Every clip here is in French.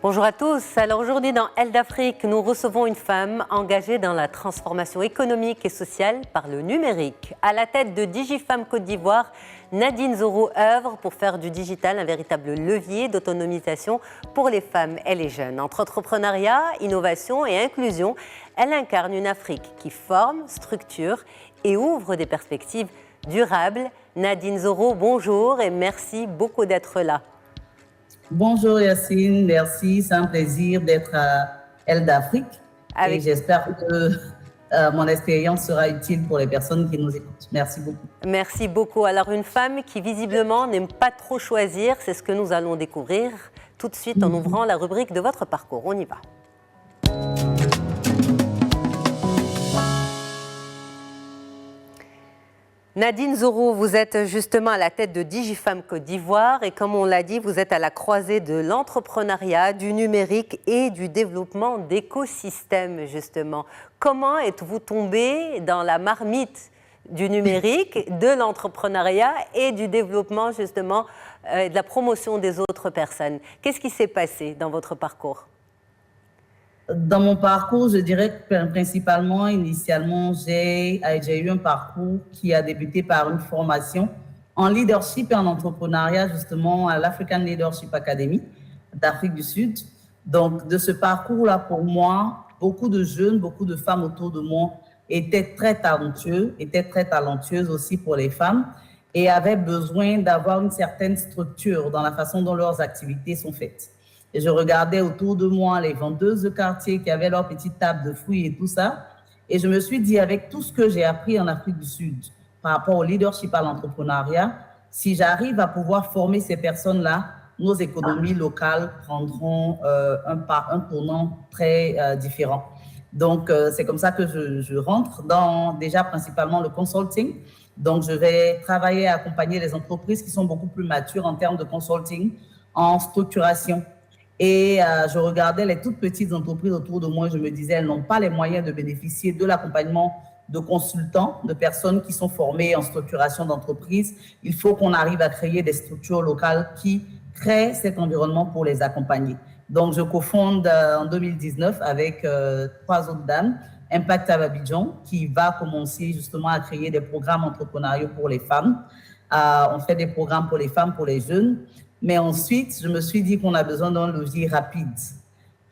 Bonjour à tous. Alors aujourd'hui dans Elle d'Afrique, nous recevons une femme engagée dans la transformation économique et sociale par le numérique. À la tête de DigiFemme Côte d'Ivoire, Nadine Zoro œuvre pour faire du digital un véritable levier d'autonomisation pour les femmes et les jeunes. Entre entrepreneuriat, innovation et inclusion, elle incarne une Afrique qui forme, structure et ouvre des perspectives durables. Nadine Zoro, bonjour et merci beaucoup d'être là. Bonjour Yacine, merci, c'est un plaisir d'être à Elle d'Afrique et j'espère que mon expérience sera utile pour les personnes qui nous écoutent. Merci beaucoup. Merci beaucoup. Alors une femme qui visiblement n'aime pas trop choisir, c'est ce que nous allons découvrir tout de suite en ouvrant la rubrique de votre parcours. On y va. Nadine Zoro, vous êtes justement à la tête de DigiFemme Côte d'Ivoire et comme on l'a dit, vous êtes à la croisée de l'entrepreneuriat, du numérique et du développement d'écosystèmes justement. Comment êtes-vous tombée dans la marmite du numérique, de l'entrepreneuriat et du développement justement de la promotion des autres personnes? Qu'est-ce qui s'est passé dans votre parcours? Dans mon parcours, je dirais que principalement, initialement, j'ai eu un parcours qui a débuté par une formation en leadership et en entrepreneuriat, justement, à l'African Leadership Academy d'Afrique du Sud. Donc, de ce parcours-là, pour moi, beaucoup de jeunes, beaucoup de femmes autour de moi étaient très talentueuses aussi pour les femmes et avaient besoin d'avoir une certaine structure dans la façon dont leurs activités sont faites. Et je regardais autour de moi les vendeuses de quartier qui avaient leur petite table de fruits et tout ça. Et je me suis dit, avec tout ce que j'ai appris en Afrique du Sud par rapport au leadership, à l'entrepreneuriat, si j'arrive à pouvoir former ces personnes-là, nos économies locales prendront un tournant très différent. Donc, c'est comme ça que je rentre dans déjà principalement le consulting. Donc, je vais travailler à accompagner les entreprises qui sont beaucoup plus matures en termes de consulting, en structuration. Et je regardais les toutes petites entreprises autour de moi et je me disais, elles n'ont pas les moyens de bénéficier de l'accompagnement de consultants, de personnes qui sont formées en structuration d'entreprise. Il faut qu'on arrive à créer des structures locales qui créent cet environnement pour les accompagner. Donc, je cofonde en 2019 avec 3 autres dames, Impact à Abidjan, qui va commencer justement à créer des programmes entrepreneuriaux pour les femmes. On fait des programmes pour les femmes, pour les jeunes. Mais ensuite, je me suis dit qu'on a besoin d'un levier rapide.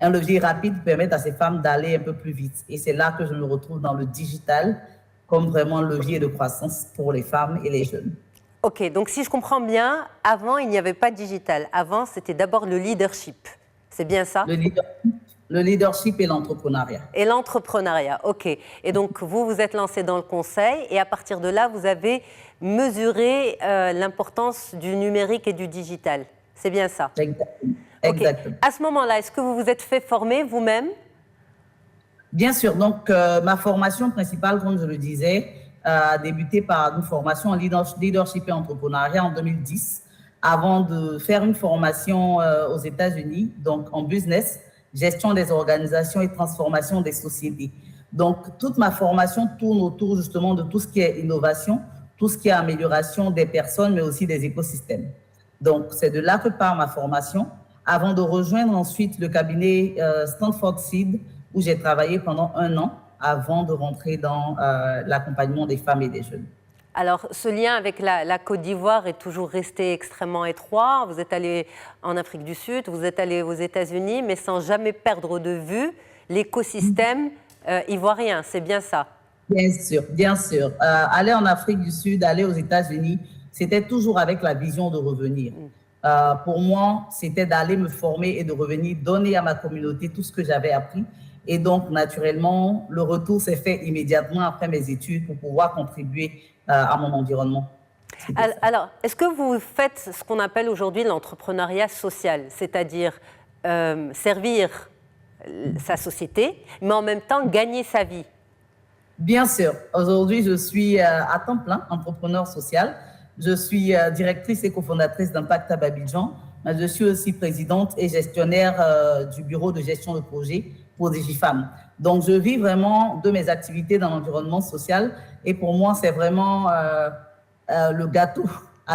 Un levier rapide qui permet à ces femmes d'aller un peu plus vite. Et c'est là que je me retrouve dans le digital comme vraiment levier de croissance pour les femmes et les jeunes. Ok, donc si je comprends bien, avant, il n'y avait pas de digital. Avant, c'était d'abord le leadership. C'est bien ça? Le leadership et l'entrepreneuriat. Et l'entrepreneuriat, ok. Et donc, vous êtes lancé dans le conseil et à partir de là, vous avez mesuré l'importance du numérique et du digital. C'est bien ça? Exactement. Okay. Exactement. À ce moment-là, est-ce que vous vous êtes fait former vous-même? Bien sûr. Donc, ma formation principale, comme je le disais, a débuté par une formation en leadership et entrepreneuriat en 2010, avant de faire une formation aux États-Unis, donc en business, gestion des organisations et transformation des sociétés. Donc, toute ma formation tourne autour justement de tout ce qui est innovation, tout ce qui est amélioration des personnes, mais aussi des écosystèmes. Donc, c'est de là que part ma formation, avant de rejoindre ensuite le cabinet Stanford Seed, où j'ai travaillé pendant 1 an, avant de rentrer dans l'accompagnement des femmes et des jeunes. Alors, ce lien avec la Côte d'Ivoire est toujours resté extrêmement étroit. Vous êtes allé en Afrique du Sud, vous êtes allé aux États-Unis, mais sans jamais perdre de vue l'écosystème ivoirien. C'est bien ça? Bien sûr, bien sûr. Aller en Afrique du Sud, aller aux États-Unis, c'était toujours avec la vision de revenir. Pour moi, c'était d'aller me former et de revenir donner à ma communauté tout ce que j'avais appris. Et donc, naturellement, le retour s'est fait immédiatement après mes études pour pouvoir contribuer à mon environnement. Alors, est-ce que vous faites ce qu'on appelle aujourd'hui l'entrepreneuriat social, c'est-à-dire servir sa société, mais en même temps gagner sa vie? Bien sûr. Aujourd'hui, je suis à temps plein entrepreneur social. Je suis directrice et cofondatrice d'Impact à Abidjan. Je suis aussi présidente et gestionnaire du bureau de gestion de projet pour DigiFemme. Donc, je vis vraiment de mes activités dans l'environnement social et pour moi, c'est vraiment le gâteau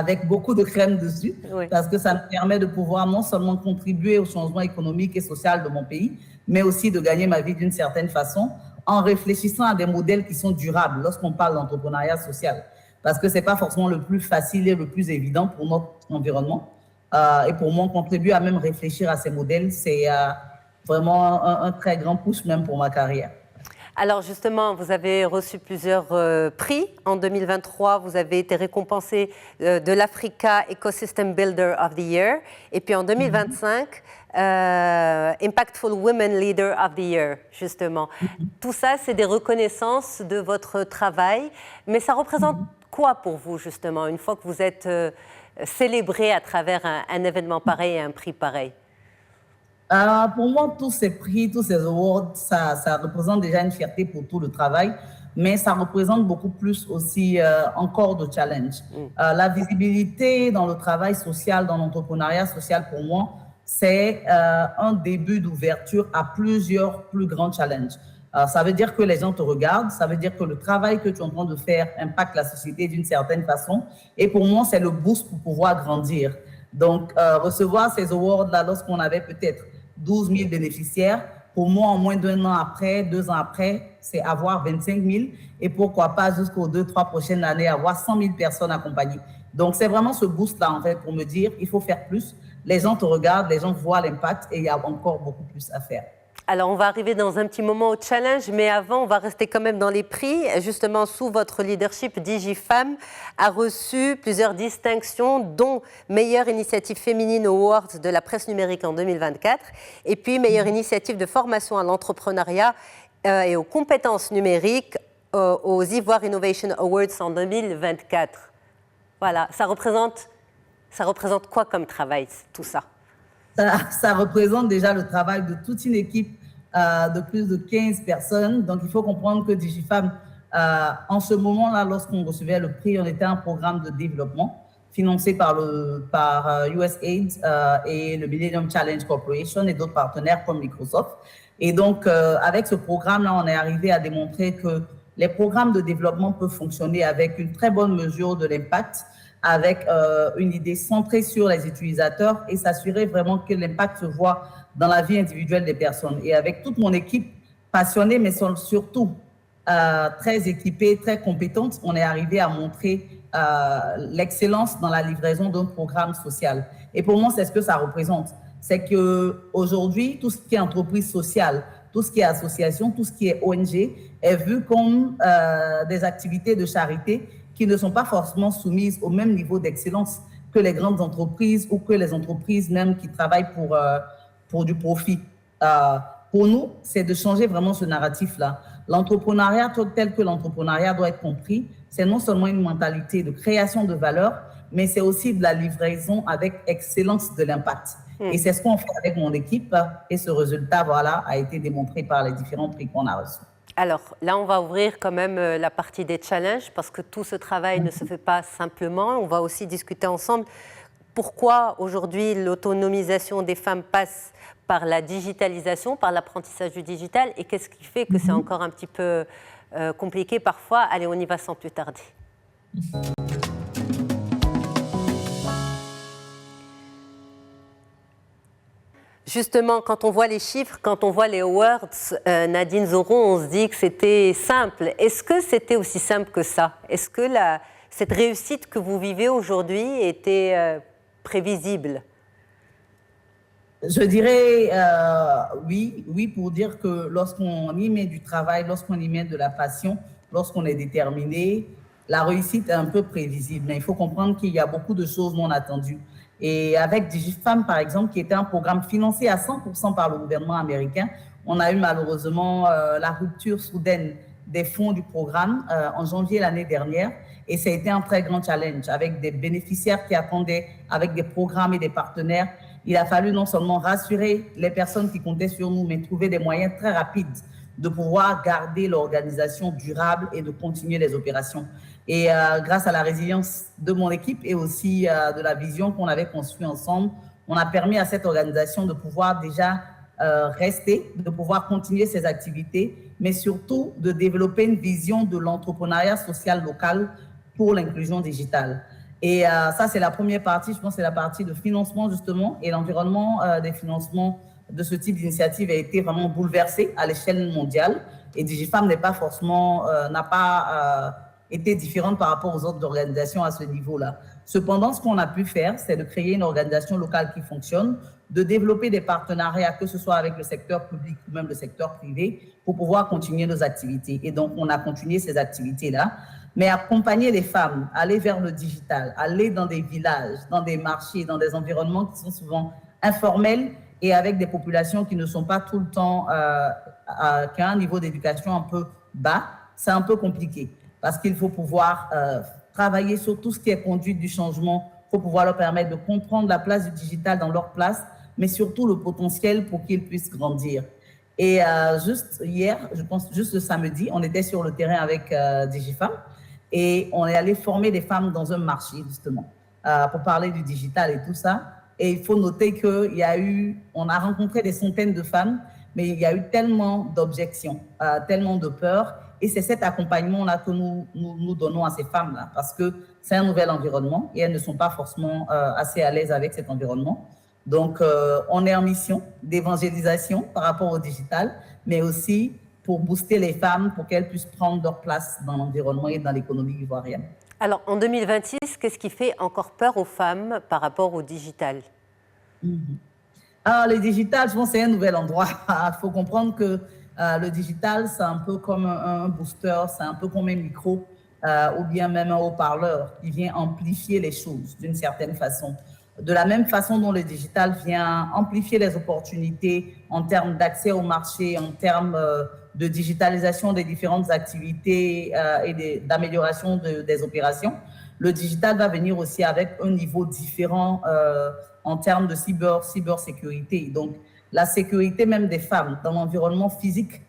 avec beaucoup de crème dessus, Oui. parce que ça me permet de pouvoir non seulement contribuer au changement économique et social de mon pays, mais aussi de gagner ma vie d'une certaine façon en réfléchissant à des modèles qui sont durables lorsqu'on parle d'entrepreneuriat social. Parce que ce n'est pas forcément le plus facile et le plus évident pour notre environnement. Et pour moi, contribuer à même réfléchir à ces modèles, c'est vraiment un très grand push même pour ma carrière. Alors justement, vous avez reçu plusieurs prix. En 2023, vous avez été récompensé de l'Africa Ecosystem Builder of the Year. Et puis en 2025, Impactful Women Leader of the Year, justement. Tout ça, c'est des reconnaissances de votre travail. Mais ça représente quoi pour vous, justement, une fois que vous êtes célébré à travers un événement pareil et un prix pareil? Pour moi, tous ces prix, tous ces awards, ça représente déjà une fierté pour tout le travail, mais ça représente beaucoup plus aussi encore de challenge. La visibilité dans le travail social, dans l'entrepreneuriat social, pour moi, c'est un début d'ouverture à plusieurs plus grands challenges. Ça veut dire que les gens te regardent, ça veut dire que le travail que tu es en train de faire impacte la société d'une certaine façon. Et pour moi, c'est le boost pour pouvoir grandir. Donc, recevoir ces awards-là lorsqu'on avait peut-être 12 000 bénéficiaires, pour moi, en moins d'un an après, 2 ans après, c'est avoir 25 000 et pourquoi pas jusqu'aux 2-3 prochaines années, avoir 100 000 personnes accompagnées. Donc, c'est vraiment ce boost-là, en fait, pour me dire, il faut faire plus. Les gens te regardent, les gens voient l'impact et il y a encore beaucoup plus à faire. Alors, on va arriver dans un petit moment au challenge, mais avant, on va rester quand même dans les prix. Justement, sous votre leadership, DigiFemme a reçu plusieurs distinctions, dont Meilleure initiative féminine Awards de la presse numérique en 2024, et puis Meilleure initiative de formation à l'entrepreneuriat et aux compétences numériques aux Ivoire Innovation Awards en 2024. Voilà, ça représente quoi comme travail, tout ça? Ça représente déjà le travail de toute une équipe de plus de 15 personnes. Donc, il faut comprendre que DigiFemme, en ce moment-là, lorsqu'on recevait le prix, on était un programme de développement financé par USAID et le Millennium Challenge Corporation et d'autres partenaires comme Microsoft. Et donc, avec ce programme-là, on est arrivé à démontrer que les programmes de développement peuvent fonctionner avec une très bonne mesure de l'impact, avec une idée centrée sur les utilisateurs et s'assurer vraiment que l'impact se voit dans la vie individuelle des personnes. Et avec toute mon équipe passionnée, mais surtout très équipée, très compétente, on est arrivé à montrer l'excellence dans la livraison d'un programme social. Et pour moi, c'est ce que ça représente. C'est qu'aujourd'hui, tout ce qui est entreprise sociale, tout ce qui est association, tout ce qui est ONG est vu comme des activités de charité qui ne sont pas forcément soumises au même niveau d'excellence que les grandes entreprises ou que les entreprises même qui travaillent pour du profit. Pour nous, c'est de changer vraiment ce narratif-là. L'entrepreneuriat, tel que l'entrepreneuriat doit être compris, c'est non seulement une mentalité de création de valeur, mais c'est aussi de la livraison avec excellence de l'impact. Et c'est ce qu'on fait avec mon équipe et ce résultat, voilà, a été démontré par les différents prix qu'on a reçus. Alors là, on va ouvrir quand même la partie des challenges parce que tout ce travail ne se fait pas simplement. On va aussi discuter ensemble pourquoi aujourd'hui l'autonomisation des femmes passe par la digitalisation, par l'apprentissage du digital et qu'est-ce qui fait que c'est encore un petit peu compliqué parfois. Allez, on y va sans plus tarder. Justement, quand on voit les chiffres, quand on voit les awards, Nadine Zoro, on se dit que c'était simple. Est-ce que c'était aussi simple que ça? Est-ce que cette réussite que vous vivez aujourd'hui était prévisible? Je dirais oui, pour dire que lorsqu'on y met du travail, lorsqu'on y met de la passion, lorsqu'on est déterminé, la réussite est un peu prévisible. Mais il faut comprendre qu'il y a beaucoup de choses non attendues. Et avec DigiFemme, par exemple, qui était un programme financé à 100% par le gouvernement américain, on a eu malheureusement la rupture soudaine des fonds du programme en janvier l'année dernière. Et ça a été un très grand challenge avec des bénéficiaires qui attendaient, avec des programmes et des partenaires. Il a fallu non seulement rassurer les personnes qui comptaient sur nous, mais trouver des moyens très rapides de pouvoir garder l'organisation durable et de continuer les opérations. Et grâce à la résilience de mon équipe et aussi de la vision qu'on avait construite ensemble, on a permis à cette organisation de pouvoir déjà rester, de pouvoir continuer ses activités, mais surtout de développer une vision de l'entrepreneuriat social local pour l'inclusion digitale. Et ça, c'est la première partie, je pense que c'est la partie de financement justement, et l'environnement des financements de ce type d'initiative a été vraiment bouleversé à l'échelle mondiale. Et DigiFemme n'est pas forcément, n'a pas été différente par rapport aux autres organisations à ce niveau-là. Cependant, ce qu'on a pu faire, c'est de créer une organisation locale qui fonctionne, de développer des partenariats, que ce soit avec le secteur public ou même le secteur privé, pour pouvoir continuer nos activités. Et donc, on a continué ces activités-là. Mais accompagner les femmes, aller vers le digital, aller dans des villages, dans des marchés, dans des environnements qui sont souvent informels et avec des populations qui ne sont pas tout le temps, qui ont un niveau d'éducation un peu bas, c'est un peu compliqué parce qu'il faut pouvoir travailler sur tout ce qui est conduite du changement. Il faut pouvoir leur permettre de comprendre la place du digital dans leur place, mais surtout le potentiel pour qu'ils puissent grandir. Et juste hier, je pense juste le samedi, on était sur le terrain avec DigiFemme et on est allé former des femmes dans un marché justement pour parler du digital et tout ça. Et il faut noter qu'il y a eu, on a rencontré des centaines de femmes, mais il y a eu tellement d'objections, tellement de peurs. Et c'est cet accompagnement-là que nous donnons à ces femmes-là, parce que c'est un nouvel environnement et elles ne sont pas forcément assez à l'aise avec cet environnement. Donc, on est en mission d'évangélisation par rapport au digital, mais aussi pour booster les femmes, pour qu'elles puissent prendre leur place dans l'environnement et dans l'économie ivoirienne. Alors, en 2026, qu'est-ce qui fait encore peur aux femmes par rapport au digital? Alors, le digital, je pense que c'est un nouvel endroit. Il faut comprendre que le digital, c'est un peu comme un booster, c'est un peu comme un micro ou bien même un haut-parleur qui vient amplifier les choses d'une certaine façon. De la même façon dont le digital vient amplifier les opportunités en termes d'accès au marché, en termes de digitalisation des différentes activités et d'amélioration des opérations, le digital va venir aussi avec un niveau différent en termes de cybersécurité. Donc, la sécurité même des femmes dans l'environnement physique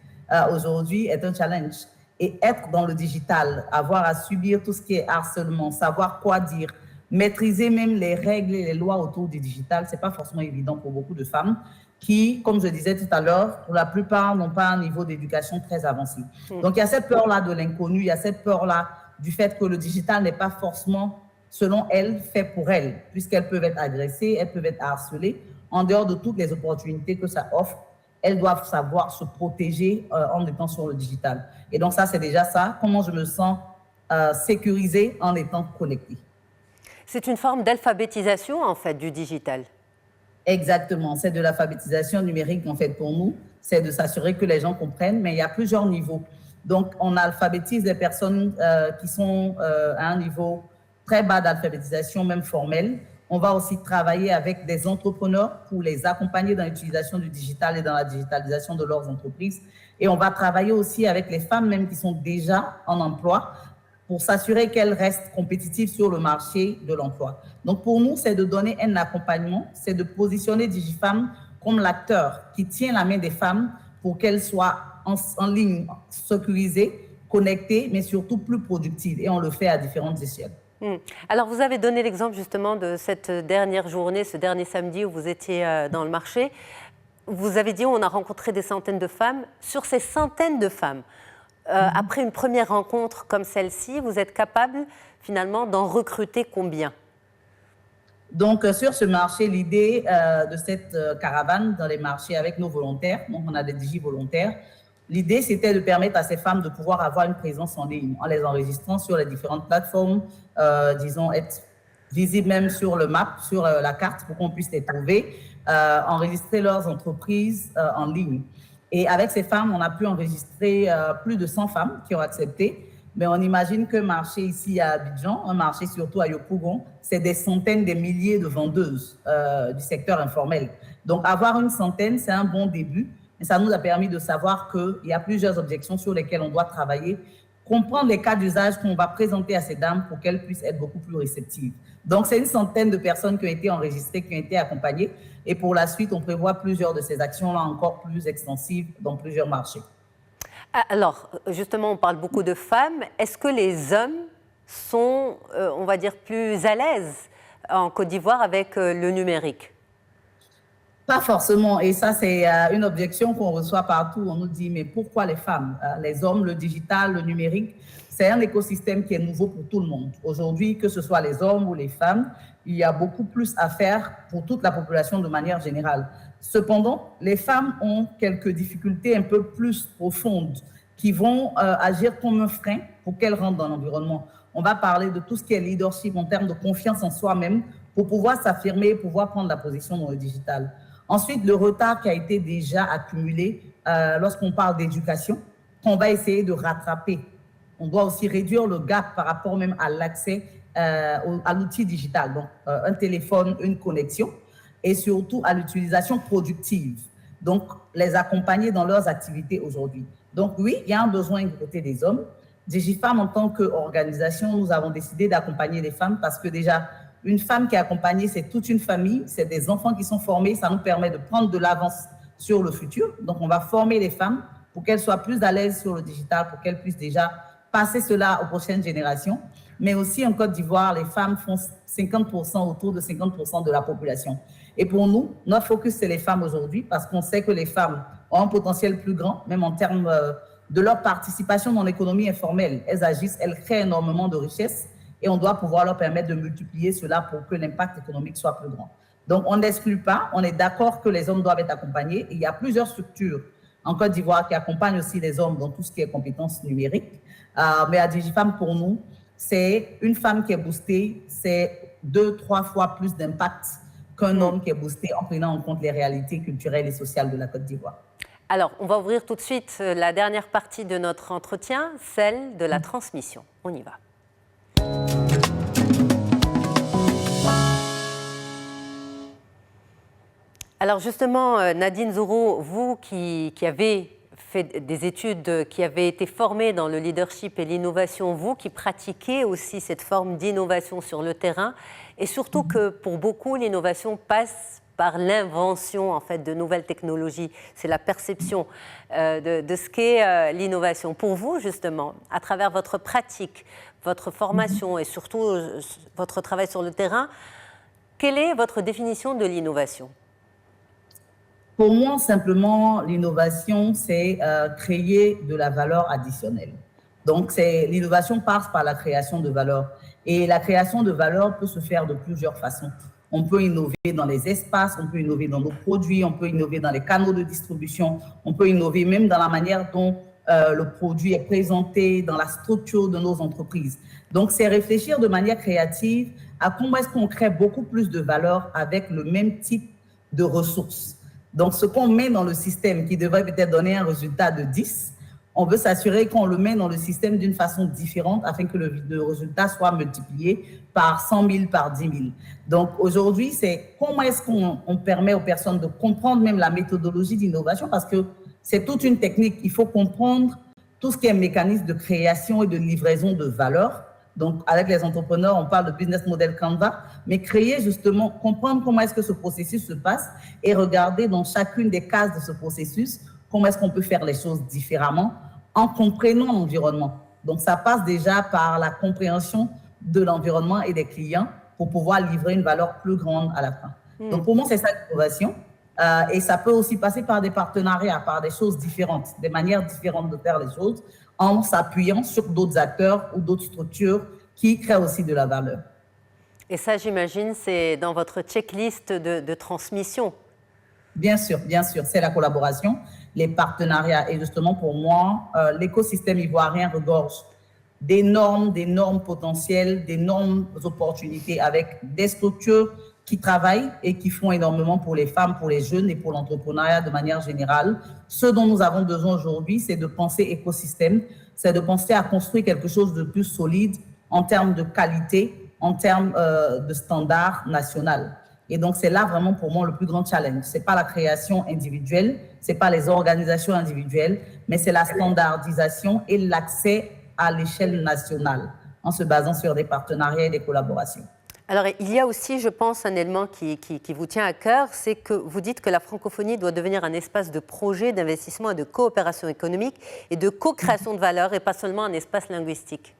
aujourd'hui est un challenge. Et être dans le digital, avoir à subir tout ce qui est harcèlement, savoir quoi dire, maîtriser même les règles et les lois autour du digital, c'est pas forcément évident pour beaucoup de femmes qui, comme je disais tout à l'heure, pour la plupart n'ont pas un niveau d'éducation très avancé. Donc, il y a cette peur-là de l'inconnu, il y a cette peur-là du fait que le digital n'est pas forcément, selon elles, fait pour elles, puisqu'elles peuvent être agressées, elles peuvent être harcelées. En dehors de toutes les opportunités que ça offre, elles doivent savoir se protéger en étant sur le digital. Et donc, ça, c'est déjà ça. Comment je me sens sécurisée en étant connectée. C'est une forme d'alphabétisation, en fait, du digital. Exactement. C'est de l'alphabétisation numérique, en fait, pour nous. C'est de s'assurer que les gens comprennent, mais il y a plusieurs niveaux. Donc, on alphabétise les personnes qui sont à un niveau très bas d'alphabétisation, même formelle. On va aussi travailler avec des entrepreneurs pour les accompagner dans l'utilisation du digital et dans la digitalisation de leurs entreprises. Et on va travailler aussi avec les femmes même qui sont déjà en emploi pour s'assurer qu'elles restent compétitives sur le marché de l'emploi. Donc, pour nous, c'est de donner un accompagnement, c'est de positionner DigiFemme comme l'acteur qui tient la main des femmes pour qu'elles soient en ligne, sécurisées, connectées, mais surtout plus productives. Et on le fait à différentes échelles. Alors, vous avez donné l'exemple justement de cette dernière journée, ce dernier samedi où vous étiez dans le marché. Vous avez dit on a rencontré des centaines de femmes. Sur ces centaines de femmes, après une première rencontre comme celle-ci, vous êtes capable finalement d'en recruter combien? Donc, sur ce marché, l'idée de cette caravane dans les marchés avec nos volontaires, donc on a des digi-volontaires, l'idée c'était de permettre à ces femmes de pouvoir avoir une présence en ligne, en les enregistrant sur les différentes plateformes, disons être visibles même sur le map, sur la carte pour qu'on puisse les trouver, enregistrer leurs entreprises en ligne. Et avec ces femmes, on a pu enregistrer plus de 100 femmes qui ont accepté. Mais on imagine qu'un marché ici à Abidjan, un marché surtout à Yopougon, c'est des centaines, des milliers de vendeuses du secteur informel. Donc, avoir une centaine, c'est un bon début. Mais ça nous a permis de savoir qu'il y a plusieurs objections sur lesquelles on doit travailler, comprendre les cas d'usage qu'on va présenter à ces dames pour qu'elles puissent être beaucoup plus réceptives. Donc, c'est une centaine de personnes qui ont été enregistrées, qui ont été accompagnées. Et pour la suite, on prévoit plusieurs de ces actions-là encore plus extensives dans plusieurs marchés. Alors, justement, on parle beaucoup de femmes. Est-ce que les hommes sont, on va dire, plus à l'aise en Côte d'Ivoire avec le numérique? Pas forcément. Et ça, c'est une objection qu'on reçoit partout. On nous dit, mais pourquoi les femmes? Les hommes, le digital, le numérique, c'est un écosystème qui est nouveau pour tout le monde. Aujourd'hui, que ce soit les hommes ou les femmes, il y a beaucoup plus à faire pour toute la population de manière générale. Cependant, les femmes ont quelques difficultés un peu plus profondes qui vont agir comme un frein pour qu'elles rentrent dans l'environnement. On va parler de tout ce qui est leadership en termes de confiance en soi-même pour pouvoir s'affirmer, pouvoir prendre la position dans le digital. Ensuite, le retard qui a été déjà accumulé lorsqu'on parle d'éducation, qu'on va essayer de rattraper. On doit aussi réduire le gap par rapport même à l'accès à l'outil digital, donc un téléphone, une connexion, et surtout à l'utilisation productive. Donc, les accompagner dans leurs activités aujourd'hui. Donc oui, il y a un besoin du côté des hommes. DigiFemmes, en tant qu'organisation, nous avons décidé d'accompagner les femmes parce que déjà, une femme qui est accompagnée, c'est toute une famille, c'est des enfants qui sont formés, ça nous permet de prendre de l'avance sur le futur. Donc, on va former les femmes pour qu'elles soient plus à l'aise sur le digital, pour qu'elles puissent déjà passer cela aux prochaines générations. Mais aussi, en Côte d'Ivoire, les femmes font 50%, autour de 50% de la population. Et pour nous, notre focus, c'est les femmes aujourd'hui parce qu'on sait que les femmes ont un potentiel plus grand, même en termes de leur participation dans l'économie informelle. Elles agissent, elles créent énormément de richesses et on doit pouvoir leur permettre de multiplier cela pour que l'impact économique soit plus grand. Donc, on n'exclut pas, on est d'accord que les hommes doivent être accompagnés. Et il y a plusieurs structures en Côte d'Ivoire qui accompagnent aussi les hommes dans tout ce qui est compétences numériques. Mais à DigiFemmes, pour nous, c'est une femme qui est boostée, c'est 2-3 fois plus d'impact qu'un homme qui est boosté en prenant en compte les réalités culturelles et sociales de la Côte d'Ivoire. Alors, on va ouvrir tout de suite la dernière partie de notre entretien, celle de la transmission. On y va. Alors justement, Nadine Zoro, vous qui avez fait des études, qui avez été formée dans le leadership et l'innovation, vous qui pratiquez aussi cette forme d'innovation sur le terrain, et surtout que pour beaucoup, l'innovation passe par l'invention en fait, de nouvelles technologies. C'est la perception de ce qu'est l'innovation. Pour vous, justement, à travers votre pratique, votre formation et surtout votre travail sur le terrain, quelle est votre définition de l'innovation ? Pour moi, simplement, l'innovation, c'est créer de la valeur additionnelle. Donc, l'innovation passe par la création de valeur. Et la création de valeur peut se faire de plusieurs façons. On peut innover dans les espaces, on peut innover dans nos produits, on peut innover dans les canaux de distribution, on peut innover même dans la manière dont le produit est présenté, dans la structure de nos entreprises. Donc, c'est réfléchir de manière créative à comment est-ce qu'on crée beaucoup plus de valeur avec le même type de ressources. Donc, ce qu'on met dans le système qui devrait peut-être donner un résultat de 10, on veut s'assurer qu'on le met dans le système d'une façon différente afin que le résultat soit multiplié par 100 000, par 10 000. Donc, aujourd'hui, c'est comment est-ce qu'on permet aux personnes de comprendre même la méthodologie d'innovation parce que c'est toute une technique. Il faut comprendre tout ce qui est mécanisme de création et de livraison de valeur. Donc, avec les entrepreneurs, on parle de business model Canva, mais créer justement, comprendre comment est-ce que ce processus se passe et regarder dans chacune des cases de ce processus comment est-ce qu'on peut faire les choses différemment en comprenant l'environnement. Donc, ça passe déjà par la compréhension de l'environnement et des clients pour pouvoir livrer une valeur plus grande à la fin. Donc, pour moi, c'est ça l'innovation. Et ça peut aussi passer par des partenariats, par des choses différentes, des manières différentes de faire les choses, en s'appuyant sur d'autres acteurs ou d'autres structures qui créent aussi de la valeur. Et ça, j'imagine, c'est dans votre checklist de transmission. Bien sûr, c'est la collaboration, les partenariats. Et justement, pour moi, l'écosystème ivoirien regorge d'énormes potentiels, d'énormes opportunités avec des structures qui travaillent et qui font énormément pour les femmes, pour les jeunes et pour l'entrepreneuriat de manière générale. Ce dont nous avons besoin aujourd'hui, c'est de penser écosystème, c'est de penser à construire quelque chose de plus solide en termes de qualité, en termes de standard national. Et donc, c'est là vraiment pour moi le plus grand challenge. Ce n'est pas la création individuelle, ce n'est pas les organisations individuelles, mais c'est la standardisation et l'accès à l'échelle nationale en se basant sur des partenariats et des collaborations. Alors, il y a aussi, je pense, un élément qui vous tient à cœur, c'est que vous dites que la francophonie doit devenir un espace de projet, d'investissement et de coopération économique et de co-création de valeur et pas seulement un espace linguistique.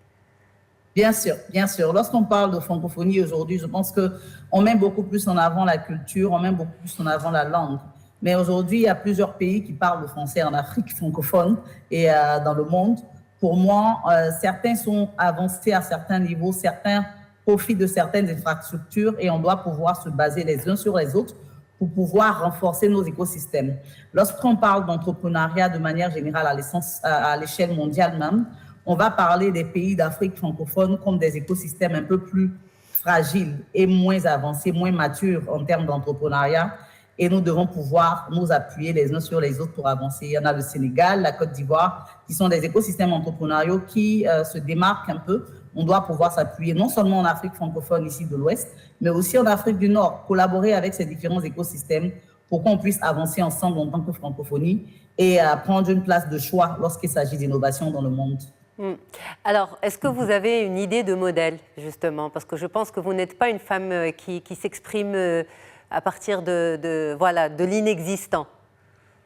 Bien sûr, bien sûr. Lorsqu'on parle de francophonie aujourd'hui, je pense qu'on met beaucoup plus en avant la culture, on met beaucoup plus en avant la langue. Mais aujourd'hui, il y a plusieurs pays qui parlent le français en Afrique francophone et dans le monde. Pour moi, certains sont avancés à certains niveaux, certains profitent de certaines infrastructures et on doit pouvoir se baser les uns sur les autres pour pouvoir renforcer nos écosystèmes. Lorsqu'on parle d'entrepreneuriat de manière générale à l'échelle mondiale même, on va parler des pays d'Afrique francophone comme des écosystèmes un peu plus fragiles et moins avancés, moins matures en termes d'entrepreneuriat. Et nous devons pouvoir nous appuyer les uns sur les autres pour avancer. Il y en a le Sénégal, la Côte d'Ivoire, qui sont des écosystèmes entrepreneuriaux qui se démarquent un peu. On doit pouvoir s'appuyer non seulement en Afrique francophone, ici de l'Ouest, mais aussi en Afrique du Nord, collaborer avec ces différents écosystèmes pour qu'on puisse avancer ensemble en tant que francophonie et prendre une place de choix lorsqu'il s'agit d'innovation dans le monde. Alors, est-ce que vous avez une idée de modèle, justement? Parce que je pense que vous n'êtes pas une femme qui s'exprime à partir de l'inexistant.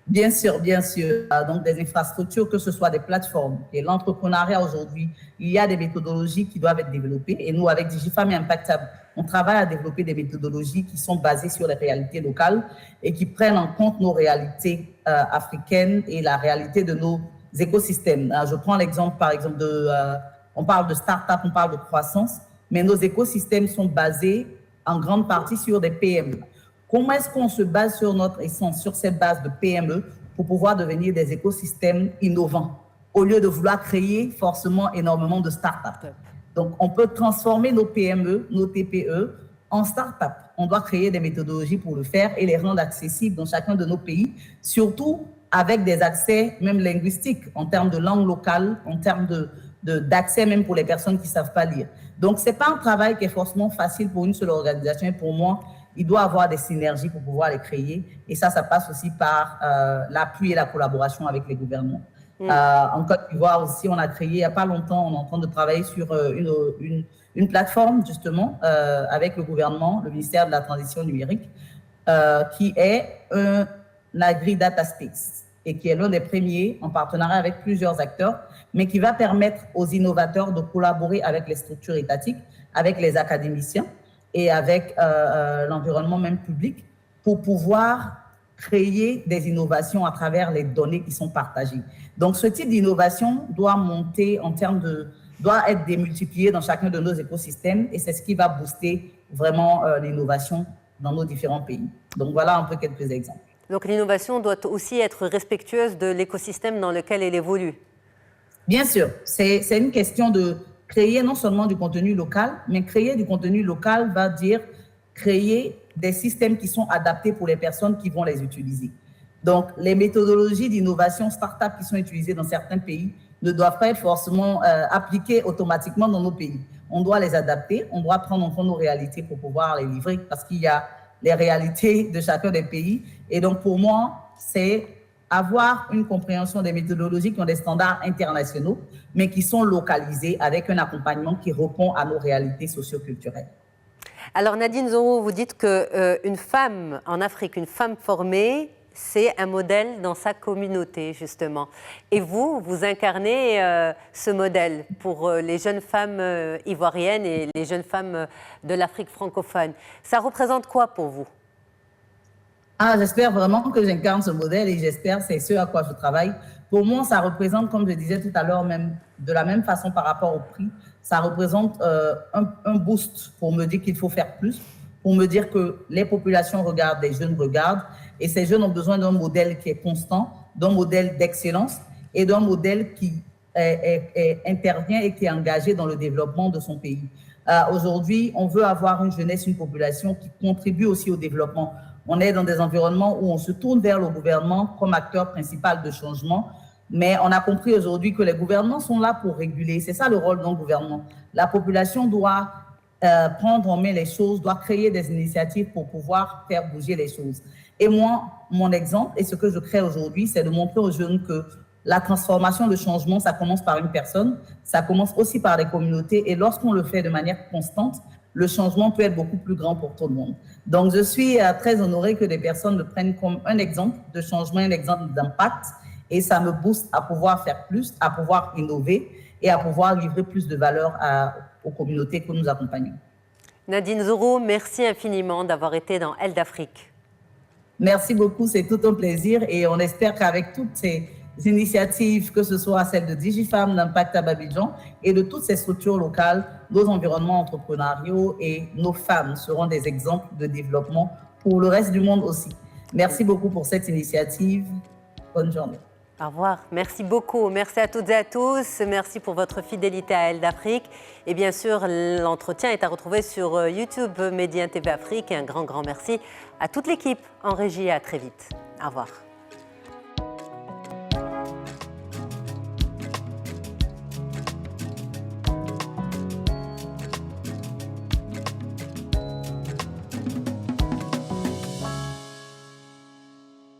Bien sûr, bien sûr. Donc, des infrastructures, que ce soit des plateformes. Et l'entrepreneuriat aujourd'hui, il y a des méthodologies qui doivent être développées. Et nous, avec DigiFemme et Impactable, on travaille à développer des méthodologies qui sont basées sur les réalités locales et qui prennent en compte nos réalités africaines et la réalité de nos écosystèmes. Je prends l'exemple, par exemple, on parle de start-up, on parle de croissance, mais nos écosystèmes sont basés en grande partie sur des PME. Comment est-ce qu'on se base sur notre essence, sur cette base de PME pour pouvoir devenir des écosystèmes innovants au lieu de vouloir créer forcément énormément de start-up? Donc, on peut transformer nos PME, nos TPE en start-up. On doit créer des méthodologies pour le faire et les rendre accessibles dans chacun de nos pays, surtout avec des accès même linguistiques, en termes de langue locale, en termes d'accès même pour les personnes qui ne savent pas lire. Donc, ce n'est pas un travail qui est forcément facile pour une seule organisation. Et pour moi, il doit avoir des synergies pour pouvoir les créer. Et ça passe aussi par l'appui et la collaboration avec les gouvernements. En Côte d'Ivoire aussi, on a créé, il n'y a pas longtemps, on est en train de travailler sur une plateforme, justement, avec le gouvernement, le ministère de la Transition numérique, qui est un agri-data space et qui est l'un des premiers en partenariat avec plusieurs acteurs, mais qui va permettre aux innovateurs de collaborer avec les structures étatiques, avec les académiciens et avec l'environnement même public pour pouvoir créer des innovations à travers les données qui sont partagées. Donc, ce type d'innovation doit monter doit être démultiplié dans chacun de nos écosystèmes et c'est ce qui va booster vraiment l'innovation dans nos différents pays. Donc, voilà un peu quelques exemples. Donc, l'innovation doit aussi être respectueuse de l'écosystème dans lequel elle évolue. Bien sûr, c'est une question de créer non seulement du contenu local, mais créer du contenu local va dire créer des systèmes qui sont adaptés pour les personnes qui vont les utiliser. Donc, les méthodologies d'innovation start-up qui sont utilisées dans certains pays ne doivent pas être forcément appliquées automatiquement dans nos pays. On doit les adapter, on doit prendre en compte nos réalités pour pouvoir les livrer parce qu'il y a les réalités de chacun des pays. Et donc, pour moi, c'est avoir une compréhension des méthodologies qui ont des standards internationaux, mais qui sont localisés avec un accompagnement qui répond à nos réalités socio-culturelles. Alors, Nadine Zoro, vous dites qu'une femme en Afrique, une femme formée, c'est un modèle dans sa communauté, justement. Et vous incarnez ce modèle pour les jeunes femmes ivoiriennes et les jeunes femmes de l'Afrique francophone. Ça représente quoi pour vous? J'espère vraiment que j'incarne ce modèle et j'espère c'est ce à quoi je travaille. Pour moi, ça représente, comme je disais tout à l'heure, même de la même façon par rapport au prix, ça représente un boost pour me dire qu'il faut faire plus, pour me dire que les populations regardent, les jeunes regardent, et ces jeunes ont besoin d'un modèle qui est constant, d'un modèle d'excellence et d'un modèle qui intervient et qui est engagé dans le développement de son pays. Aujourd'hui, on veut avoir une jeunesse, une population qui contribue aussi au développement. On est dans des environnements où on se tourne vers le gouvernement comme acteur principal de changement, mais on a compris aujourd'hui que les gouvernements sont là pour réguler. C'est ça le rôle d'un gouvernement. La population doit prendre en main les choses, doit créer des initiatives pour pouvoir faire bouger les choses. Et moi, mon exemple et ce que je crée aujourd'hui, c'est de montrer aux jeunes que la transformation, le changement, ça commence par une personne, ça commence aussi par les communautés. Et lorsqu'on le fait de manière constante, le changement peut être beaucoup plus grand pour tout le monde. Donc, je suis très honorée que des personnes me prennent comme un exemple de changement, un exemple d'impact. Et ça me booste à pouvoir faire plus, à pouvoir innover et à pouvoir livrer plus de valeur aux communautés que nous accompagnons. Nadine Zoro, merci infiniment d'avoir été dans Elle d'Afrique. Merci beaucoup, c'est tout un plaisir et on espère qu'avec toutes ces initiatives, que ce soit celle de DigiFemme, l'Impact à Abidjan et de toutes ces structures locales, nos environnements entrepreneuriaux et nos femmes seront des exemples de développement pour le reste du monde aussi. Merci beaucoup pour cette initiative. Bonne journée. Au revoir. Merci beaucoup. Merci à toutes et à tous. Merci pour votre fidélité à Elle d'Afrique. Et bien sûr, l'entretien est à retrouver sur YouTube Média TV Afrique. Et un grand merci à toute l'équipe en régie. À très vite. Au revoir.